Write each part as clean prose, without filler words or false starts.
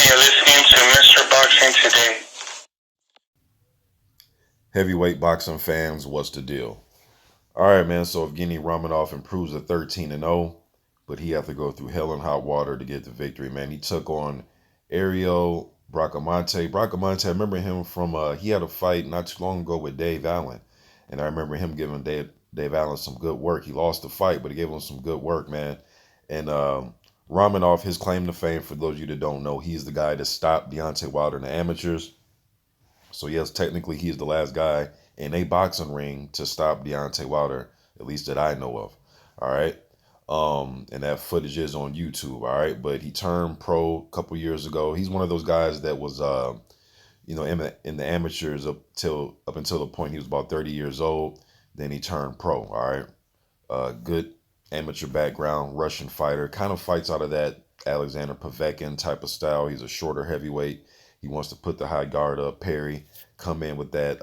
you're listening to Mr. Boxing Today. Heavyweight boxing fans, what's the deal? All right, man. So Evgeny Romanov improves to 13-0, but he had to go through hell and hot water to get the victory, man. He took on Ariel Bracamonte. Bracamonte, I remember him from he had a fight not too long ago with Dave Allen, and I remember him giving Dave Allen some good work. He lost the fight, but he gave him some good work, man. And Romanov, his claim to fame, for those of you that don't know, he's the guy that stopped Deontay Wilder in the amateurs. So yes, technically he is the last guy in a boxing ring to stop Deontay Wilder, at least that I know of. All right. And that footage is on YouTube. All right. But he turned pro a couple years ago. He's one of those guys that was in the amateurs up until the point he was about 30 years old. Then he turned pro. All right. Good amateur background, Russian fighter, kind of fights out of that Alexander Povetkin type of style. He's a shorter heavyweight. He wants to put the high guard up, parry, come in with that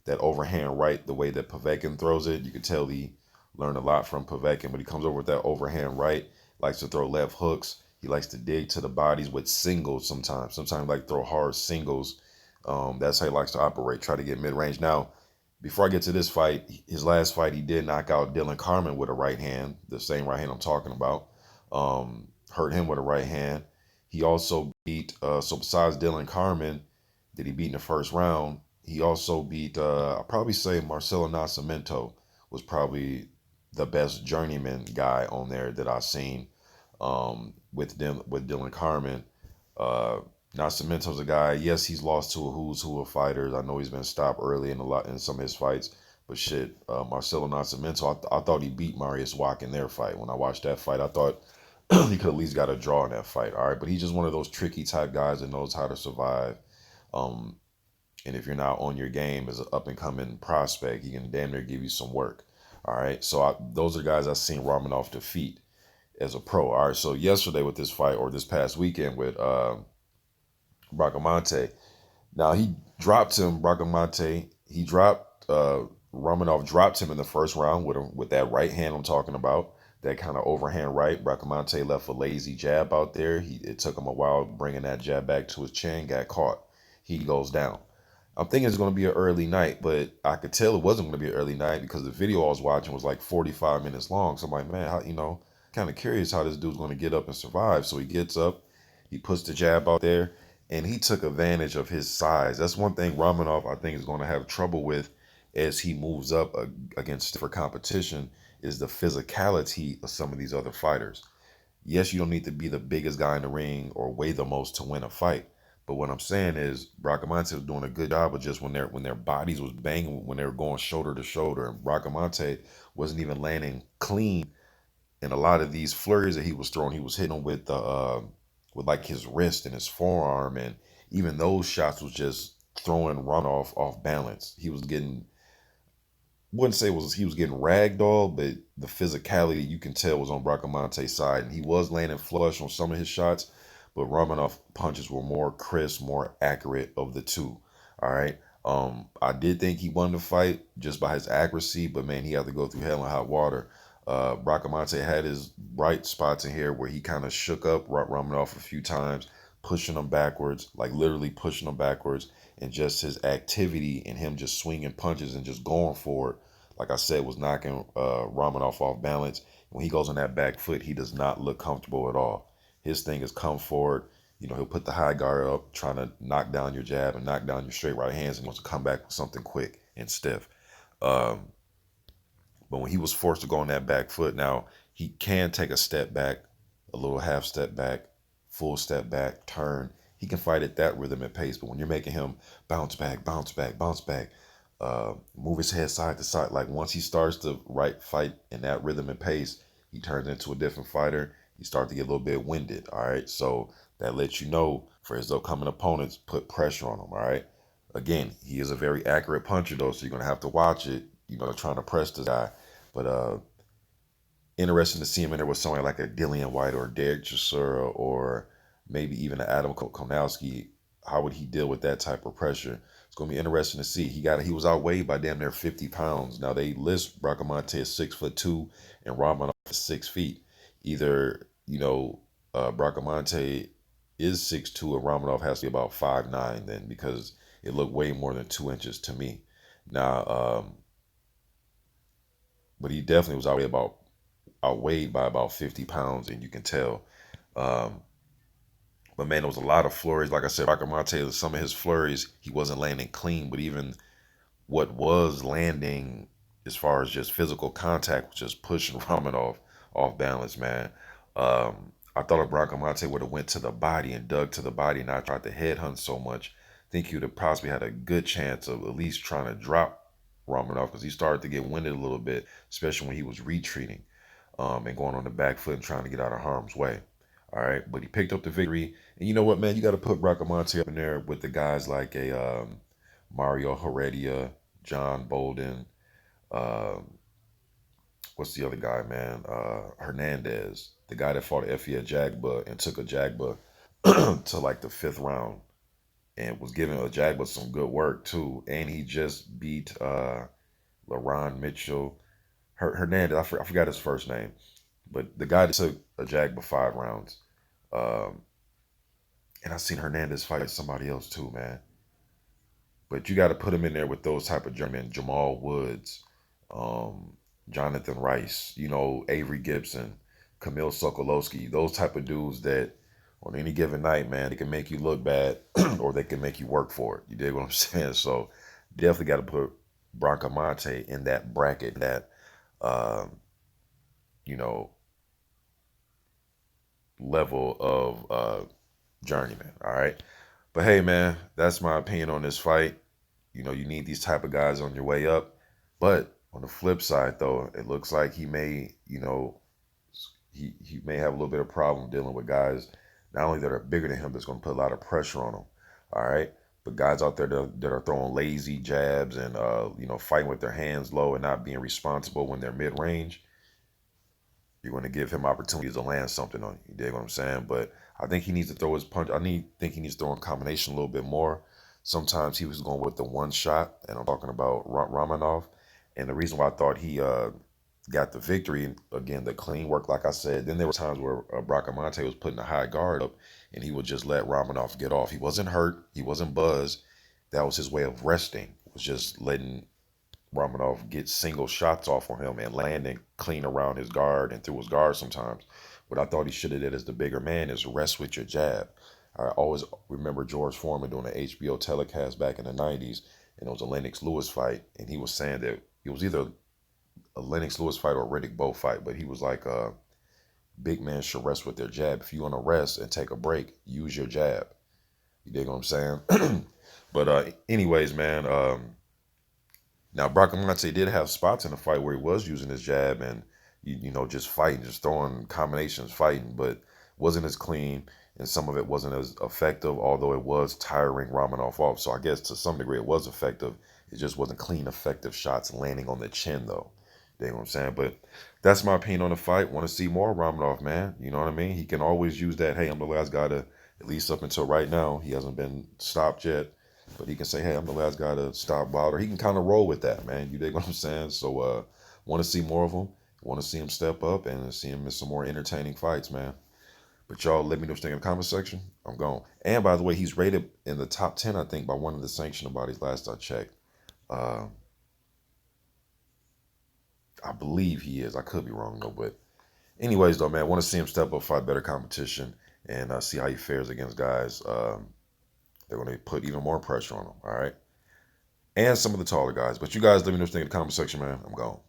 overhand right, the way that Povetkin throws it. You can tell he learned a lot from Povetkin, but he comes over with that overhand right, likes to throw left hooks. He likes to dig to the bodies with singles sometimes. Sometimes like throw hard singles. That's how he likes to operate, try to get mid-range. Now, before I get to this fight, his last fight, he did knock out Dylan Carmen with a right hand, the same right hand I'm talking about. Hurt him with a right hand. He also beat, so besides Dylan Carmen, that he beat in the first round, he also beat, I'll probably say Marcelo Nascimento was probably the best journeyman guy on there that I've seen with Dylan Carmen. Uh, Nascimento's a guy. Yes, he's lost to a who's who of fighters. I know he's been stopped early in some of his fights, but shit, Marcelo Nascimento, I thought he beat Marius Wack in their fight. When I watched that fight, I thought he could at least got a draw in that fight. All right, but he's just one of those tricky type guys that knows how to survive. Um, and if you're not on your game as an up and coming prospect, he can damn near give you some work. All right, so those are guys I've seen Romanov defeat as a pro. All right, so yesterday with this fight, or this past weekend with Bracamonte. Now he dropped him. Bracamonte. He dropped. Romanov dropped him in the first round with that right hand I'm talking about. That kind of overhand right. Bracamonte left a lazy jab out there. It took him a while bringing that jab back to his chin. Got caught. He goes down. I'm thinking it's going to be an early night, but I could tell it wasn't going to be an early night because the video I was watching was like 45 minutes long. So I'm like, man, kind of curious how this dude's going to get up and survive. So he gets up, he puts the jab out there, and he took advantage of his size. That's one thing Romanov, I think, is going to have trouble with as he moves up against stiffer competition is the physicality of some of these other fighters. Yes, you don't need to be the biggest guy in the ring or weigh the most to win a fight. But what I'm saying is Bracamonte was doing a good job of just when their bodies was banging, when they were going shoulder to shoulder, and Bracamonte wasn't even landing clean. And a lot of these flurries that he was throwing, he was hitting them with like his wrist and his forearm, and even those shots was just throwing run off balance. He was getting, wouldn't say he was getting ragdolled, but the physicality you can tell was on Bracamonte's side, and he was landing flush on some of his shots, but Romanov punches were more crisp, more accurate of the two. All right. I did think he won the fight just by his accuracy, but man, he had to go through hell and hot water. Bracamonte had his bright spots in here where he kind of shook up Romanov a few times, pushing him backwards, like literally pushing him backwards, and just his activity and him just swinging punches and just going for it. Like I said, was knocking Romanov off balance. When he goes on that back foot, he does not look comfortable at all. His thing is come forward. He'll put the high guard up, trying to knock down your jab and knock down your straight right hands, and wants to come back with something quick and stiff. Um, but when he was forced to go on that back foot, now he can take a step back, a little half step back, full step back, turn. He can fight at that rhythm and pace. But when you're making him bounce back, bounce back, bounce back, move his head side to side, like once he starts to fight in that rhythm and pace, he turns into a different fighter. He starts to get a little bit winded. All right. So that lets you know for his upcoming opponents, put pressure on him. All right. Again, he is a very accurate puncher though, so you're gonna have to watch it, trying to press the guy. But interesting to see him in there with someone like a Dillian White or Derek Chisora or maybe even an Adam Konowski. How would he deal with that type of pressure? It's gonna be interesting to see. He was outweighed by damn near 50 pounds. Now they list Bracamonte as 6'2" and Romanov as 6 feet. Either Bracamonte is 6'2", and Romanov has to be about 5'9", then, because it looked way more than 2 inches to me. Now, but he definitely was outweighed by about 50 pounds, and you can tell. Um, but man, there was a lot of flurries. Like I said, Bracamonte, some of his flurries, he wasn't landing clean, but even what was landing as far as just physical contact was just pushing Romanov off balance, man. I thought if Bracamonte would have went to the body and dug to the body and not tried to headhunt so much, I think he would have possibly had a good chance of at least trying to drop Romanov, because he started to get winded a little bit, especially when he was retreating and going on the back foot and trying to get out of harm's way. All right, but he picked up the victory. And you know what, man? You got to put Bracamonte up in there with the guys like a Mario Heredia, John Bolden. Um, what's the other guy, man? Hernandez, the guy that fought Effie at Jagba and took a Jagba to like the 5th round and was giving a Jagba some good work too. And he just beat LaRon Mitchell. Hernandez, I forgot his first name, but the guy that took a Jagba 5 rounds. Um, and I seen Hernandez fight somebody else too, man. But you got to put him in there with those type of German, Jamal Woods, um, Jonathan Rice, Avery Gibson, Camille Sokolowski, those type of dudes that on any given night, man, they can make you look bad or they can make you work for it. You dig what I'm saying? So definitely got to put Bracamonte in that bracket, that, um, you know, level of journeyman. All right. But hey, man, that's my opinion on this fight. You need these type of guys on your way up. But on the flip side, though, it looks like he may, he may have a little bit of problem dealing with guys not only that are bigger than him, that's going to put a lot of pressure on him. All right. But guys out there that are throwing lazy jabs and, fighting with their hands low and not being responsible when they're mid range, you're going to give him opportunities to land something on you. You dig what I'm saying? But I think he needs to throw his punch. Think he needs to throw in combination a little bit more. Sometimes he was going with the one shot, and I'm talking about Romanov. And the reason why I thought he got the victory, again, the clean work, like I said, then there were times where Bracamonte was putting a high guard up, and he would just let Romanov get off. He wasn't hurt. He wasn't buzzed. That was his way of resting, was just letting Romanov get single shots off on him and landing clean around his guard and through his guard sometimes. What I thought he should have did as the bigger man is rest with your jab. I always remember George Foreman doing an HBO telecast back in the 90s, and it was a Lennox Lewis fight, and he was saying that it was either a Lennox Lewis fight or a Riddick Bowe fight, but he was like, big man should rest with their jab. If you want to rest and take a break, use your jab. You dig what I'm saying? But anyways, man, now Bracamonte did have spots in the fight where he was using his jab and just fighting, just throwing combinations, fighting, but wasn't as clean, and some of it wasn't as effective, although it was tiring Romanov off. So I guess to some degree it was effective. It just wasn't clean, effective shots landing on the chin though. You know what I'm saying? But that's my opinion on the fight. Want to see more Romanov, man. You know what I mean? He can always use that, hey, I'm the last guy to, at least up until right now, he hasn't been stopped yet. But he can say, hey, I'm the last guy to stop Wilder. He can kind of roll with that, man. You dig what I'm saying? So want to see more of him. Want to see him step up and see him in some more entertaining fights, man. But y'all let me know what you think in the comment section. I'm gone. And by the way, he's rated in the top 10, I think, by one of the sanctioned bodies last I checked. I believe he is. I could be wrong, though. But anyways, though, man, I want to see him step up, fight better competition, and see how he fares against guys. They're going to put even more pressure on him, all right? And some of the taller guys. But you guys let me know what you think in the comment section, man. I'm gone.